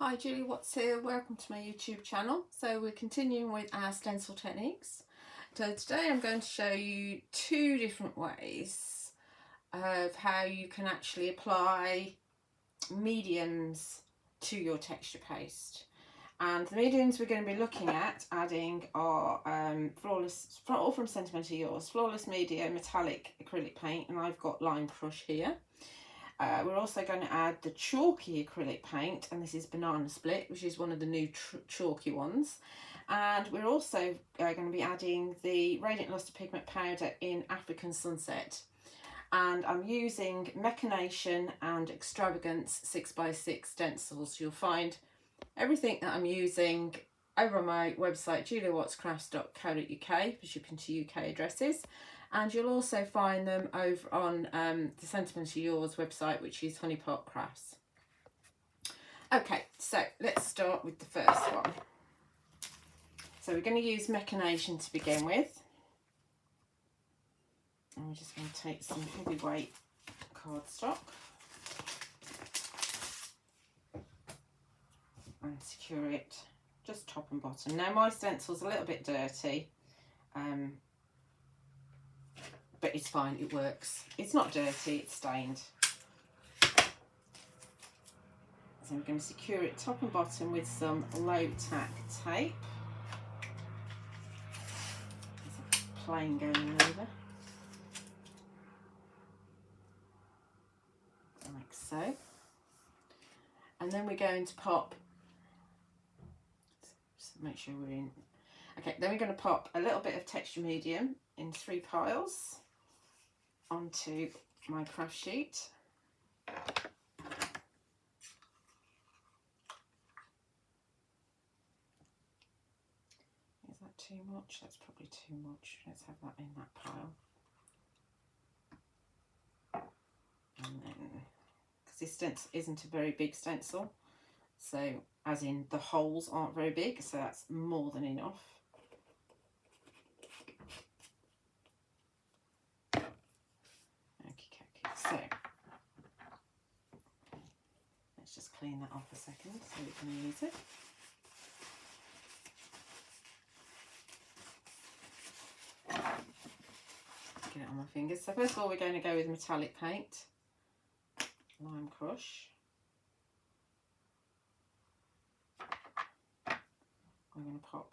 Hi, Julie Watts here. Welcome to my YouTube channel. So we're continuing with our stencil techniques. So today I'm going to show you two different ways of how you can actually apply mediums to your texture paste. And the mediums we're going to be looking at adding are Flawless, all from Sentimentally Yours, Flawless Media Metallic Acrylic Paint, and I've got Lime Crush here. We're also going to add the Chalky acrylic paint, and this is Banana Split, which is one of the new chalky ones. And we're also going to be adding the Radiant Lustre Pigment powder in African Sunset. And I'm using Mechanation and Extravagance 6x6 stencils. You'll find everything that I'm using over on my website, juliawattscrafts.co.uk, for shipping to UK addresses. And you'll also find them over on the Sentimentally Yours website, which is Honeypot Crafts. Okay, so let's start with the first one. So we're going to use Mechanation to begin with. And we're just going to take some heavyweight cardstock and secure it just top and bottom. Now my stencil's a little bit dirty. But it's fine, it works. It's not dirty, it's stained. So I'm going to secure it top and bottom with some low tack tape. There's a plane going over. Like so. And then we're going to pop, just make sure we're in. Okay, then we're going to pop a little bit of texture medium in 3 piles onto my craft sheet. Is that too much? That's probably too much. Let's have that in that pile. And then, because this stencil isn't a very big stencil, so as in the holes aren't very big, so that's more than enough. So let's just clean that off a second so we can use it. Get it on my fingers. So first of all, we're going to go with metallic paint, Lime Crush. I'm going to pop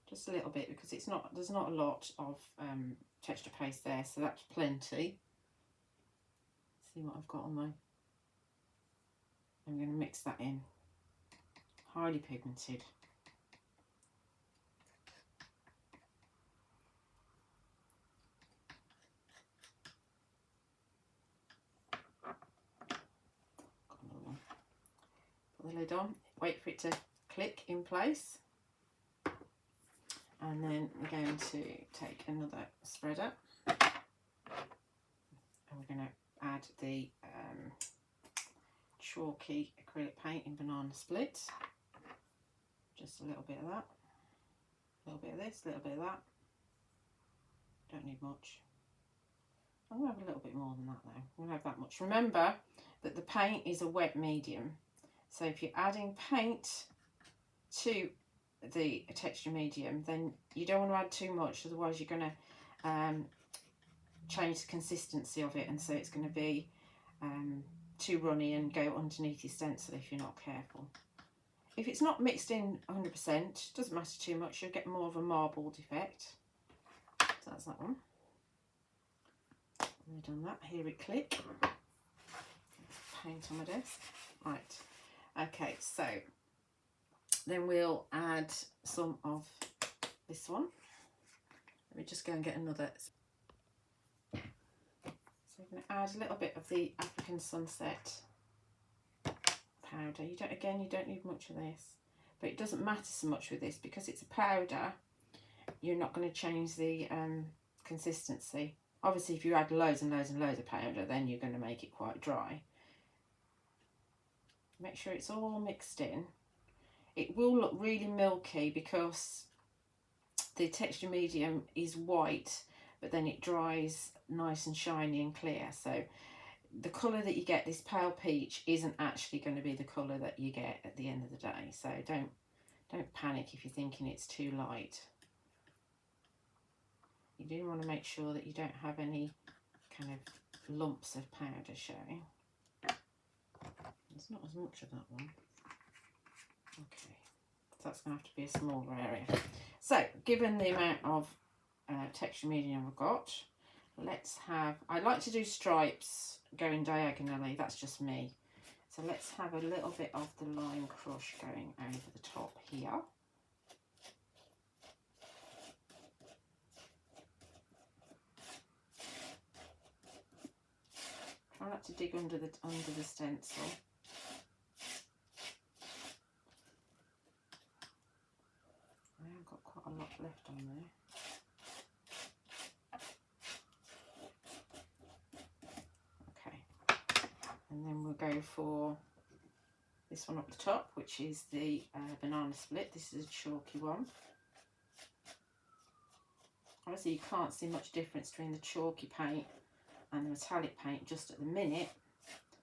just a little bit because there's not a lot of texture paste there, so that's plenty. See what I've got on my, I'm going to mix that in. Highly pigmented. Got another one. Put the lid on, wait for it to click in place. And then we're going to take another spreader. And we're going to add the Chalky acrylic paint in Banana Split. Just a little bit of that, a little bit of this, a little bit of that. Don't need much. I'm going to have a little bit more than that though. I'm going to have that much. Remember that the paint is a wet medium, so if you're adding paint to the texture medium, then you don't want to add too much, otherwise you're going to change the consistency of it, and so it's going to be too runny and go underneath your stencil if you're not careful. If it's not mixed in 100%, doesn't matter too much, you'll get more of a marbled effect. So that's that one. I've done that, hear it click. Paint on my desk. Right, okay, so then we'll add some of this one. Let me just go and get another. So we're going to add a little bit of the African Sunset powder. You don't need much of this, but it doesn't matter so much with this because it's a powder. You're not going to change the consistency. Obviously, if you add loads and loads and loads of powder, then you're going to make it quite dry. Make sure it's all mixed in. It will look really milky because the texture medium is white, but then it dries nice and shiny and clear. So the colour that you get, this pale peach, isn't actually going to be the colour that you get at the end of the day. So don't panic if you're thinking it's too light. You do want to make sure that you don't have any kind of lumps of powder showing. There's not as much of that one. Okay, so that's going to have to be a smaller area. So, given the amount of texture medium I've got, let's have, I like to do stripes going diagonally, that's just me. So let's have a little bit of the lime crush going over the top here. Try not to dig under the stencil. I have got quite a lot left on there. And then we'll go for this one up the top, which is the banana split. This is a chalky one. Obviously you can't see much difference between the chalky paint and the metallic paint just at the minute,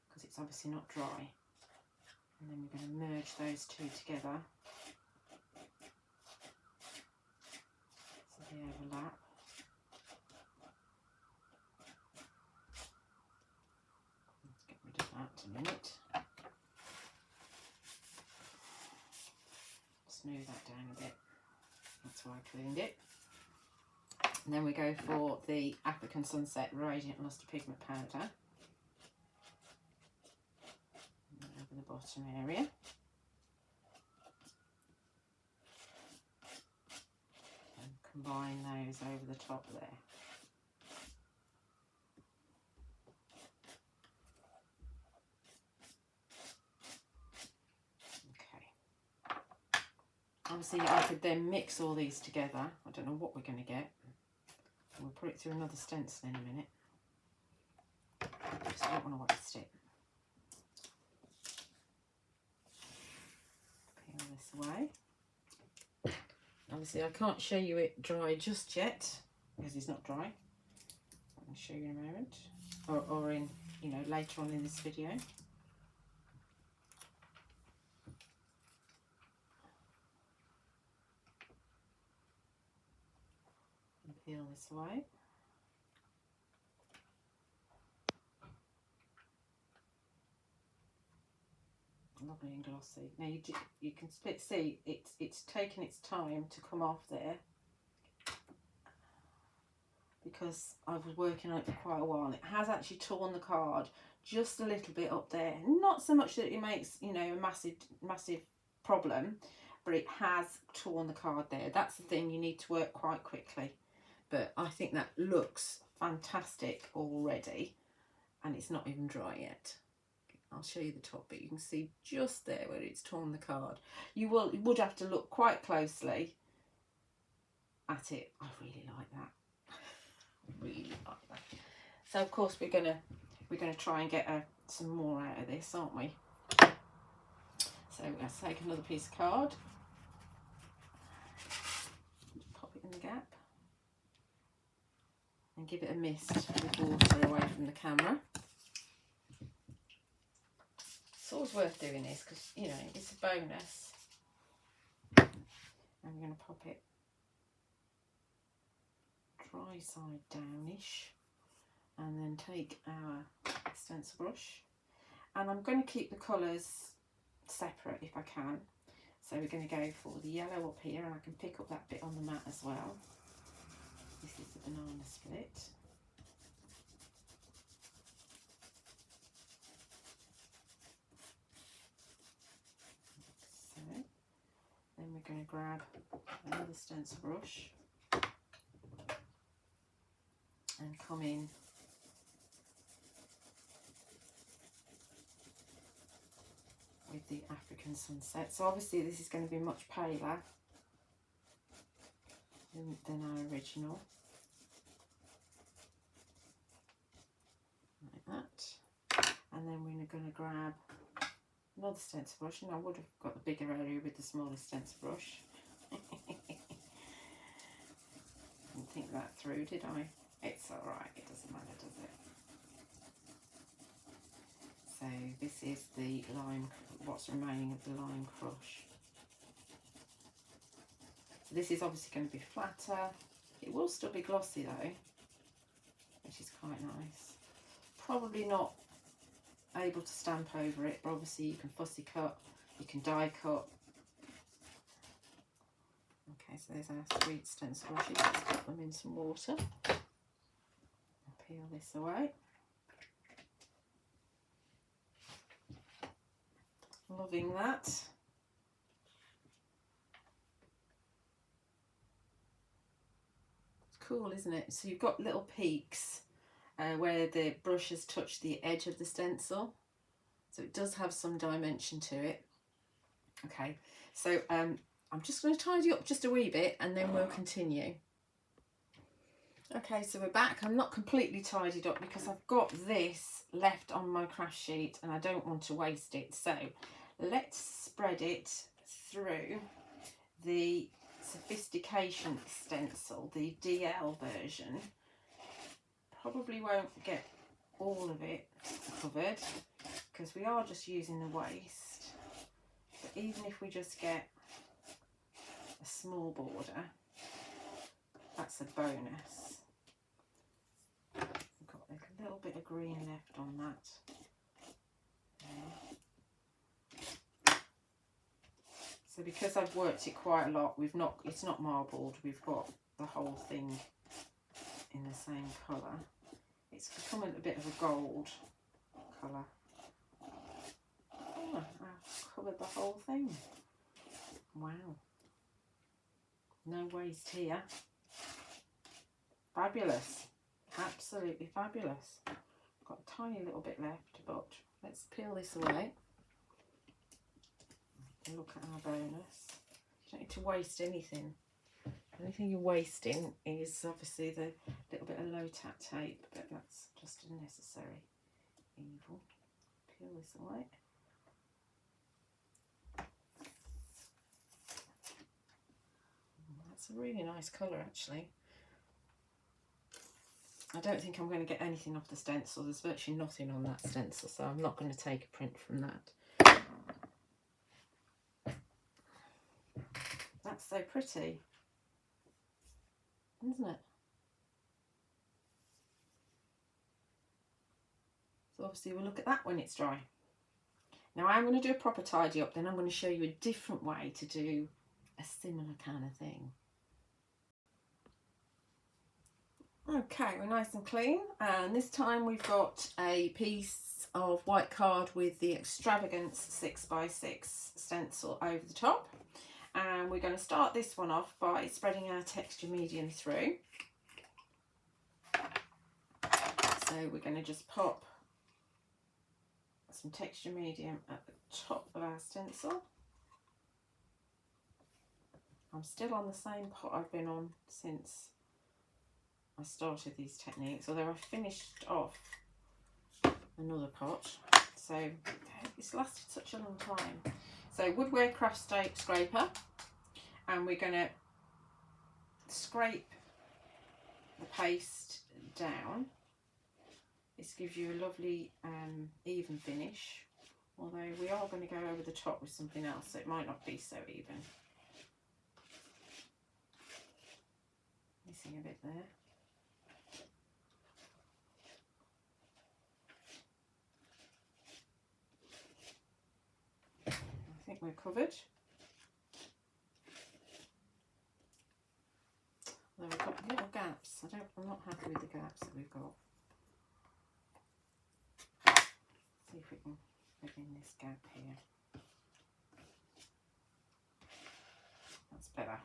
because it's obviously not dry. And then we're going to merge those two together. So the overlap. That a minute. Smooth that down a bit. That's why I cleaned it. And then we go for the African Sunset Radiant Lustre Pigment Powder. Over the bottom area. And combine those over the top there. Obviously I could then mix all these together. I don't know what we're going to get. We'll put it through another stencil in a minute. Just don't want to waste it. Peel this away. Obviously I can't show you it dry just yet because it's not dry. I'll show you in a moment, or in, you know, later on in this video. Peel this away. Lovely and glossy. Now you can see it's taken its time to come off there, because I was working on it for quite a while. It has actually torn the card just a little bit up there. Not so much that it makes, you know, a massive problem, but it has torn the card there. That's the thing, you need to work quite quickly. But I think that looks fantastic already, and it's not even dry yet. I'll show you the top bit. You can see just there where it's torn the card. You would have to look quite closely at it. I really like that. I really like that. So of course we're gonna try and get some more out of this, aren't we? So let's take another piece of card, pop it in the gap, and give it a mist with water away from the camera. It's always worth doing this because, you know, it's a bonus. I'm going to pop it dry side downish, and then take our stencil brush, and I'm going to keep the colours separate if I can. So we're going to go for the yellow up here, and I can pick up that bit on the mat as well. This is the banana split. So then we're going to grab another stencil brush and come in with the African Sunset. So obviously this is going to be much paler than our original. Like that. And then we're going to grab another stencil brush, and I would have got the bigger area with the smaller stencil brush. Didn't think that through, did I? It's alright, it doesn't matter, does it? So this is the lime, what's remaining of the lime crush. So this is obviously going to be flatter. It will still be glossy though, which is quite nice. Probably not able to stamp over it, but obviously you can fussy cut, you can die cut. Okay, so there's our 3 stencil brushes. Let's put them in some water and peel this away. Loving that. It's cool, isn't it? So you've got little peaks where the brush has touched the edge of the stencil. So it does have some dimension to it. Okay, so I'm just going to tidy up just a wee bit and then we'll continue. Okay, so we're back. I'm not completely tidied up because I've got this left on my craft sheet and I don't want to waste it. So let's spread it through the Sophistication stencil, the DL version. Probably won't get all of it covered because we are just using the waste. But even if we just get a small border, that's a bonus. We've got a little bit of green left on that. There. So because I've worked it quite a lot, it's not marbled, we've got the whole thing in the same colour. It's become a bit of a gold colour. Oh, I've covered the whole thing. Wow. No waste here. Fabulous. Absolutely fabulous. Got a tiny little bit left, but let's peel this away. Look at our bonus. You don't need to waste anything. The only thing you're wasting is obviously the little bit of low tack tape, but that's just a necessary evil. Peel this away. That's a really nice colour actually. I don't think I'm going to get anything off the stencil. There's virtually nothing on that stencil, so I'm not going to take a print from that. That's so pretty, isn't it? So obviously we'll look at that when it's dry. Now I'm going to do a proper tidy up, then I'm going to show you a different way to do a similar kind of thing. Okay, we're nice and clean, and this time we've got a piece of white card with the Extravagance 6x6 stencil over the top, and we're going to start this one off by spreading our texture medium through. So we're going to just pop some texture medium at the top of our stencil. I'm still on the same pot I've been on since I started these techniques, although I finished off another pot, so it's lasted such a long time. So Woodware Scraper, and we're going to scrape the paste down. This gives you a lovely even finish, although we are going to go over the top with something else, so it might not be so even. Missing a bit there. I think we're covered. There we've got little gaps. I'm not happy with the gaps that we've got. See if we can put in this gap here. That's better.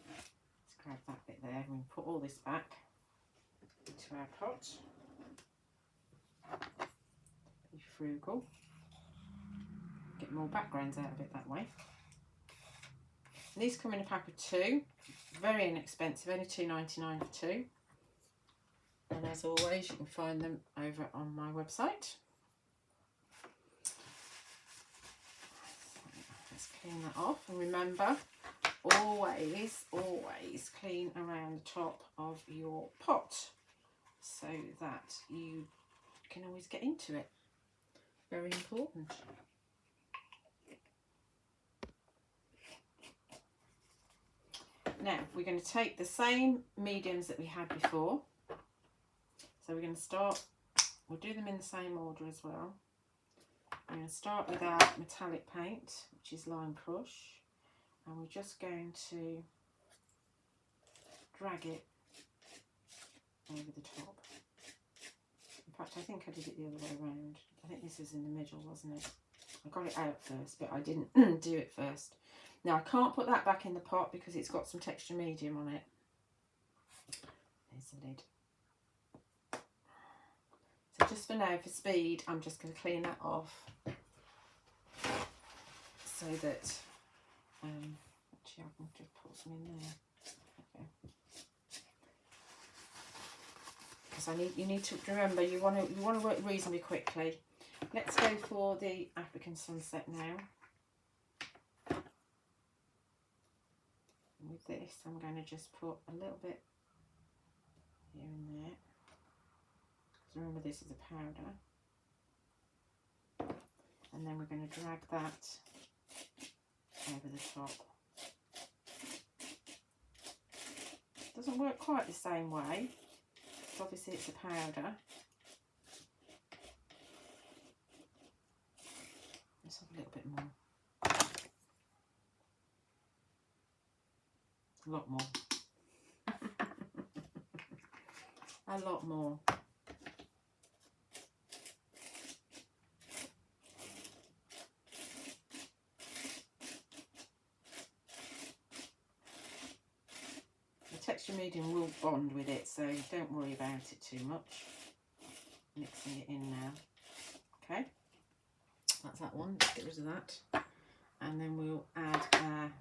Let's grab that bit there and put all this back into our pot. Be frugal. Get more backgrounds out of it that way. And these come in a pack of 2. Very inexpensive, only $2.99 for 2. And as always, you can find them over on my website. Let's clean that off, and remember, always clean around the top of your pot. so that you can always get into it. Very important. Now we're going to take the same mediums that we had before. So we're going to start, we'll do them in the same order as well. We're going to start with our metallic paint, which is Lime Crush, and we're just going to drag it over the top. In fact, I think I did it the other way around. I think this was in the middle, wasn't it? I got it out first, but I didn't do it first. Now I can't put that back in the pot because it's got some texture medium on it. There's the lid. So just for now, for speed, I'm just going to clean that off so that actually I can just put some in there. Okay. Because you need to remember you want to work reasonably quickly. Let's go for the African Sunset now. And with this, I'm going to just put a little bit here and there. Because remember, this is a powder. And then we're going to drag that over the top. Doesn't work quite the same way. Obviously it's a powder. Let's have a little bit more. A lot more. A lot more. Texture medium will bond with it, so don't worry about it too much. Mixing it in now. Okay, that's that one. Let's get rid of that. And then we'll add our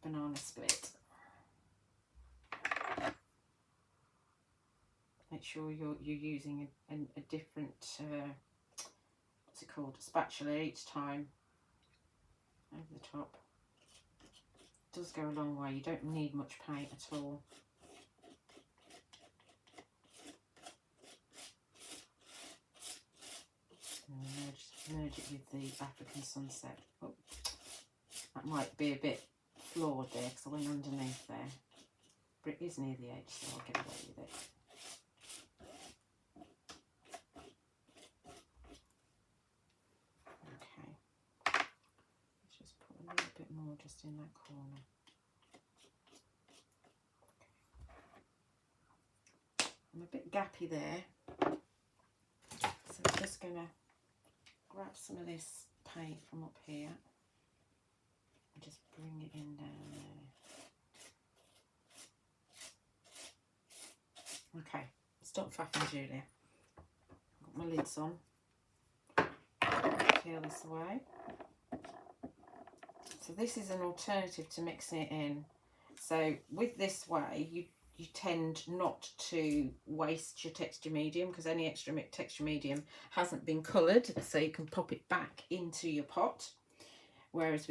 banana split. Make sure you're using a different, what's it called, a spatula each time over the top. Does go a long way. You don't need much paint at all. And merge it with the African Sunset. Oh, that might be a bit flawed there because I went underneath there. But it is near the edge, so I'll get away with it. Okay. Let's just put a little bit more just in that corner. Okay. I'm a bit gappy there, so I'm just going to grab some of this paint from up here and just bring it in down there. Okay, stop faffing, Julia. Got my lids on. Peel this away. So this is an alternative to mixing it in. So with this way, you tend not to waste your texture medium because any extra texture medium hasn't been coloured, so you can pop it back into your pot. Whereas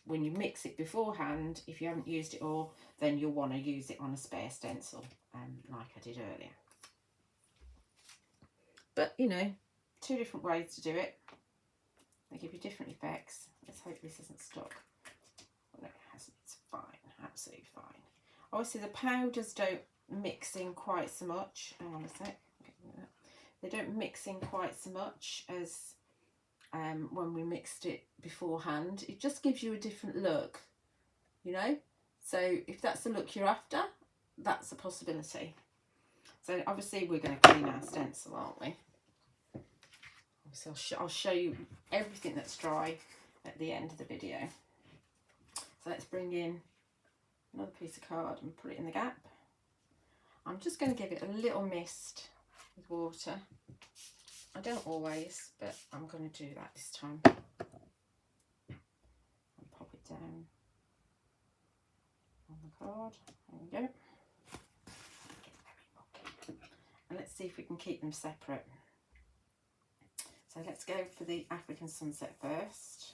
when you mix it beforehand, if you haven't used it all, then you'll want to use it on a spare stencil, like I did earlier. But you know, two different ways to do it. They give you different effects. Let's hope this isn't stuck. Well, no, it hasn't. It's fine, absolutely fine. Obviously the powders don't mix in quite so much. Hang on a sec. They don't mix in quite so much as when we mixed it beforehand. It just gives you a different look, you know. So if that's the look you're after, that's a possibility. So obviously we're going to clean our stencil, aren't we? So I'll show you everything that's dry at the end of the video. So let's bring in another piece of card and put it in the gap. I'm just going to give it a little mist with water. I don't always, but I'm going to do that this time. And pop it down on the card. There we go. And let's see if we can keep them separate. So let's go for the African Sunset first.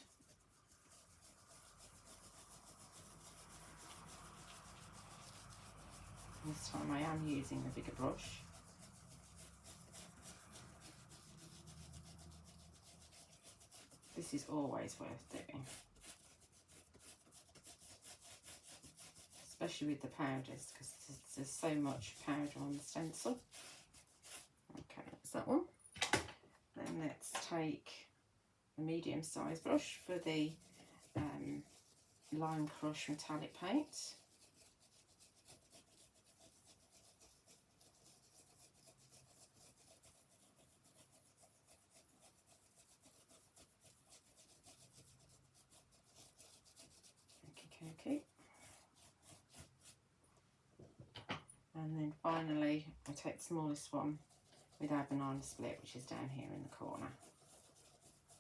This time I am using the bigger brush. This is always worth doing, especially with the powders, because there's so much powder on the stencil. Okay, that's that one. Then let's take a medium sized brush for the Lime Crush metallic paint. Okay. And then finally I take the smallest one with our banana split, which is down here in the corner,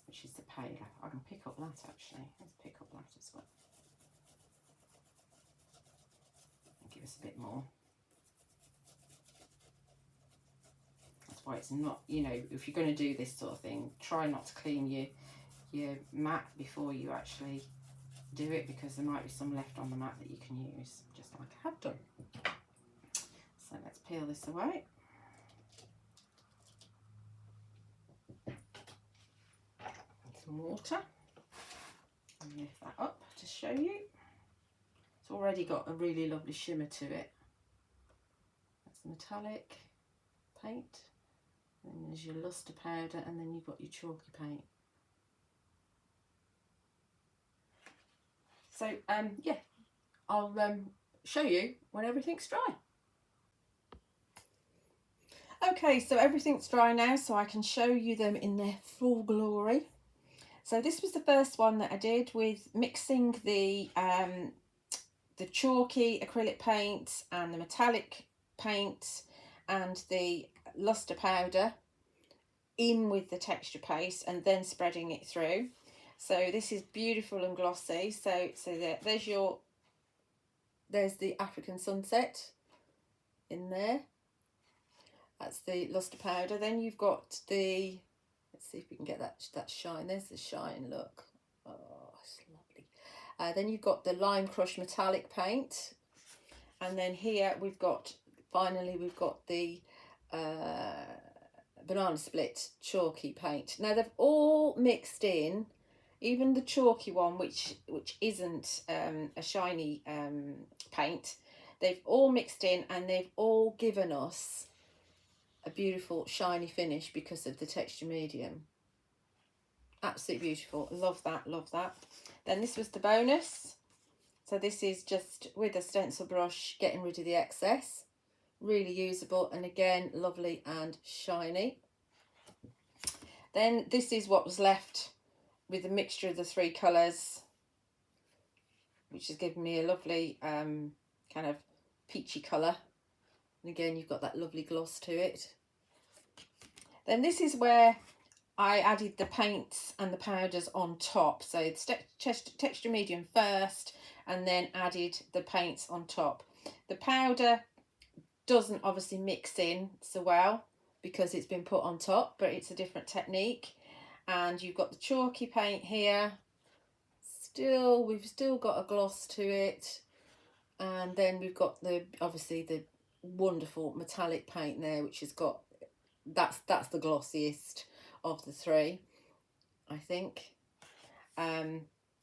which is the paler. I can pick up that actually. Let's pick up that as well. And give us a bit more. That's why it's not, you know, if you're going to do this sort of thing, try not to clean your mat before you actually do it, because there might be some left on the mat that you can use, just like I have done. So let's peel this away. Some water and lift that up to show you. It's already got a really lovely shimmer to it. That's the metallic paint, and then there's your lustre powder, and then you've got your chalky paint. So yeah, I'll show you when everything's dry. Okay, so everything's dry now, so I can show you them in their full glory. So this was the first one that I did with mixing the chalky acrylic paint and the metallic paint and the lustre powder in with the texture paste, and then spreading it through. So this is beautiful and glossy. So there's the African sunset in there. That's the lustre powder. Then you've got the, let's see if we can get that shine. There's the shine, look. Oh, it's lovely. Then you've got the Lime Crush metallic paint. And then here we've got, finally we've got the banana split chalky paint. Now they've all mixed in, even the chalky one, which isn't a shiny paint, they've all mixed in, and they've all given us a beautiful shiny finish because of the texture medium. Absolutely beautiful. Love that, love that. Then this was the bonus. So this is just with a stencil brush, getting rid of the excess. Really usable, and again, lovely and shiny. Then this is what was left with a mixture of the three colours, which has given me a lovely kind of peachy colour. And again, you've got that lovely gloss to it. Then this is where I added the paints and the powders on top. So it's texture medium first, and then added the paints on top. The powder doesn't obviously mix in so well because it's been put on top, but it's a different technique. And you've got the chalky paint here. We've still got a gloss to it. And then we've got obviously the wonderful metallic paint there, which has got, that's the glossiest of the three, I think. I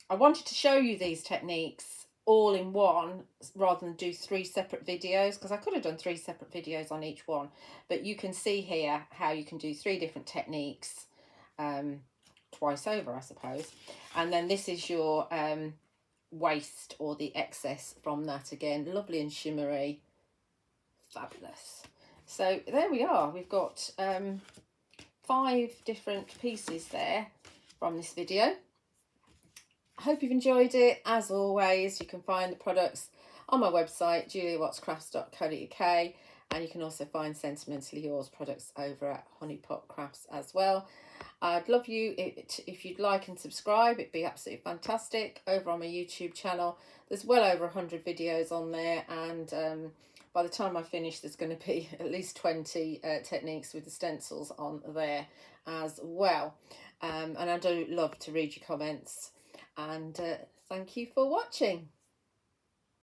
wanted to show you these techniques all in one rather than do 3 separate videos, because I could have done 3 separate videos on each one, but you can see here how you can do 3 different techniques twice over, I suppose. And then this is your waste, or the excess from that. Again, lovely and shimmery, fabulous. So there we are. We've got 5 different pieces there from this video. I hope you've enjoyed it. As always, you can find the products on my website, juliawattscrafts.co.uk, and you can also find Sentimentally Yours products over at Honeypot Crafts as well. I'd love you if you'd like and subscribe. It'd be absolutely fantastic. Over on my YouTube channel, there's well over 100 videos on there, and by the time I finish, there's going to be at least 20 techniques with the stencils on there as well. And I do love to read your comments. And thank you for watching.